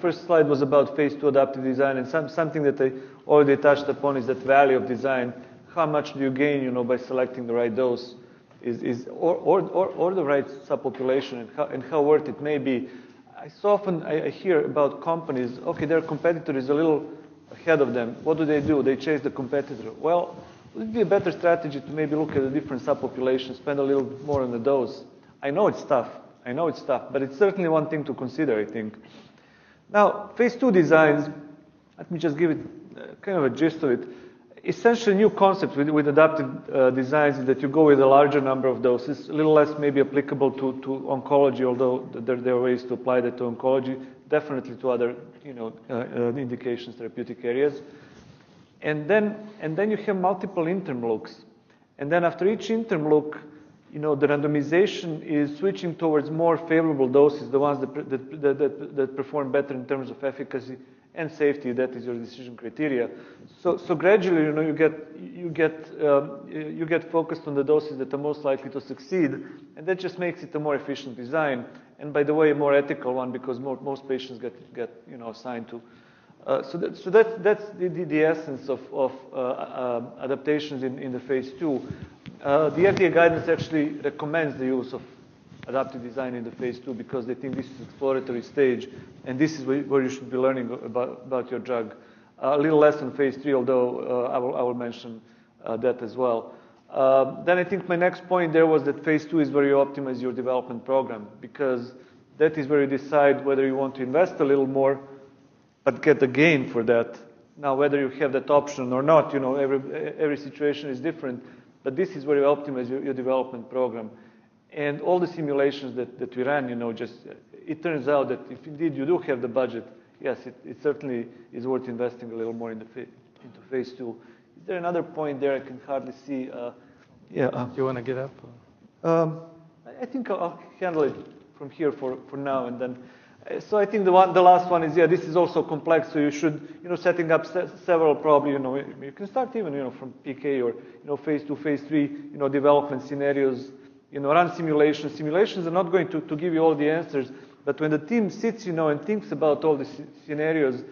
First slide was about phase 2 adaptive design, and something that I already touched upon is that value of design. How much do you gain, by selecting the right dose, or the right subpopulation, and how worth it may be. I hear about companies. Okay, their competitor is a little ahead of them. What do? They chase the competitor. Well, would it be a better strategy to maybe look at a different subpopulation, spend a little more on the dose? I know it's tough, but it's certainly one thing to consider, I think. Now, phase 2 designs, let me just give it kind of a gist of it. Essentially, new concept with adaptive designs is that you go with a larger number of doses, a little less maybe applicable to oncology, although there are ways to apply that to oncology, definitely to other indications, therapeutic areas. And then you have multiple interim looks. And then after each interim look, the randomization is switching towards more favorable doses, the ones that perform better in terms of efficacy and safety. That is your decision criteria. So gradually, you get focused on the doses that are most likely to succeed, and that just makes it a more efficient design. And by the way, a more ethical one, because most patients get assigned to. So that's the essence of adaptations in the phase 2. The FDA guidance actually recommends the use of adaptive design in the phase 2 because they think this is exploratory stage, and this is where you should be learning about your drug. A little less in phase 3, although I will mention that as well. Then I think my next point there was that phase 2 is where you optimize your development program, because that is where you decide whether you want to invest a little more but get the gain for that. Now, whether you have that option or not, every situation is different, but this is where you optimize your development program. And all the simulations that we ran, it turns out that if indeed you do have the budget, yes, it certainly is worth investing a little more into phase 2. Is there another point there? I can hardly see. Do you want to get up? I think I'll handle it from here for now, and then. So I think the last one is, this is also complex, so you should, setting up several probably, you can start even, from PK or, phase 2, phase 3, development scenarios, run simulations. Simulations are not going to give you all the answers, but when the team sits, and thinks about all the scenarios,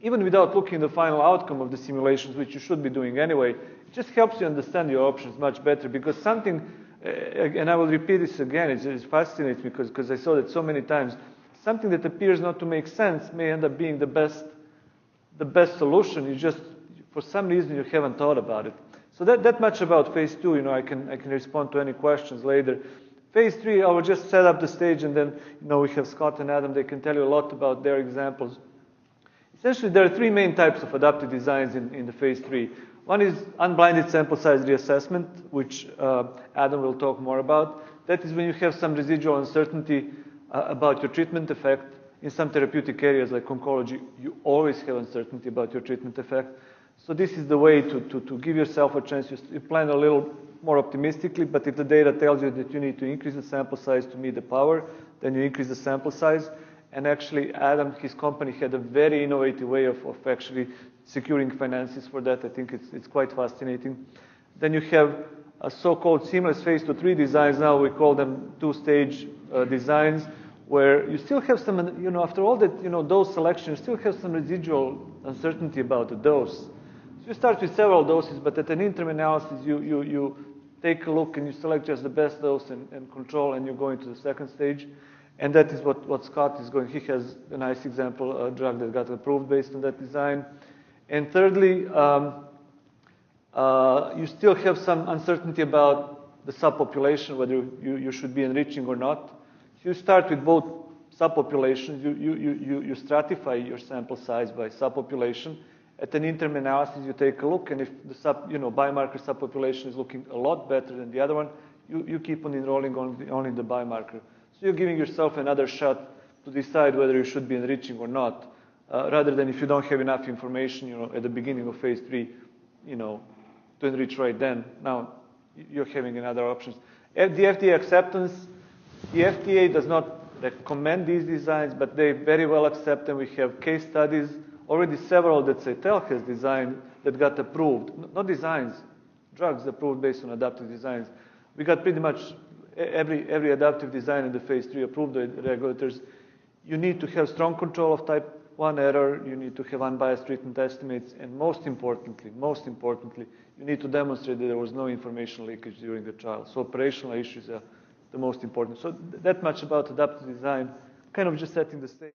even without looking at the final outcome of the simulations, which you should be doing anyway, it just helps you understand your options much better, because something, and I will repeat this again, it fascinates me because I saw that so many times, something that appears not to make sense may end up being the best solution. You just, for some reason, you haven't thought about it. So that much about phase 2. I can respond to any questions later. Phase 3, I will just set up the stage, and then we have Scott and Adam. They can tell you a lot about their examples. Essentially, there are three main types of adaptive designs in the phase 3. One is unblinded sample size reassessment, which Adam will talk more about. That is when you have some residual uncertainty about your treatment effect. In some therapeutic areas like oncology, you always have uncertainty about your treatment effect. So this is the way to give yourself a chance. You plan a little more optimistically, but if the data tells you that you need to increase the sample size to meet the power, then you increase the sample size. And actually, Adam, his company, had a very innovative way of actually securing finances for that. I think it's quite fascinating. Then you have a so-called seamless phase 2-3 designs. Now we call them two-stage designs, where you still have some, after all that, dose selection, you still have some residual uncertainty about the dose. So you start with several doses, but at an interim analysis, you take a look and you select just the best dose and control, and you go into the second stage. And that is what Scott is going. He has a nice example, a drug that got approved based on that design. And thirdly, you still have some uncertainty about the subpopulation, whether you should be enriching or not. So you start with both subpopulations. You stratify your sample size by subpopulation. At an interim analysis, you take a look, and if the biomarker subpopulation is looking a lot better than the other one, you keep on enrolling only the biomarker. So you're giving yourself another shot to decide whether you should be enriching or not, rather than if you don't have enough information, at the beginning of phase 3, to enrich right then. Now you're having another options. The FDA acceptance. The FDA does not recommend these designs, but they very well accept them. We have case studies, already several that Cytel has designed that got approved. Not designs, drugs approved based on adaptive designs. We got pretty much every adaptive design in the phase 3 approved by the regulators. You need to have strong control of type 1 error. You need to have unbiased treatment estimates. And most importantly, you need to demonstrate that there was no information leakage during the trial. So operational issues are the most important. So that much about adaptive design, kind of just setting the stage.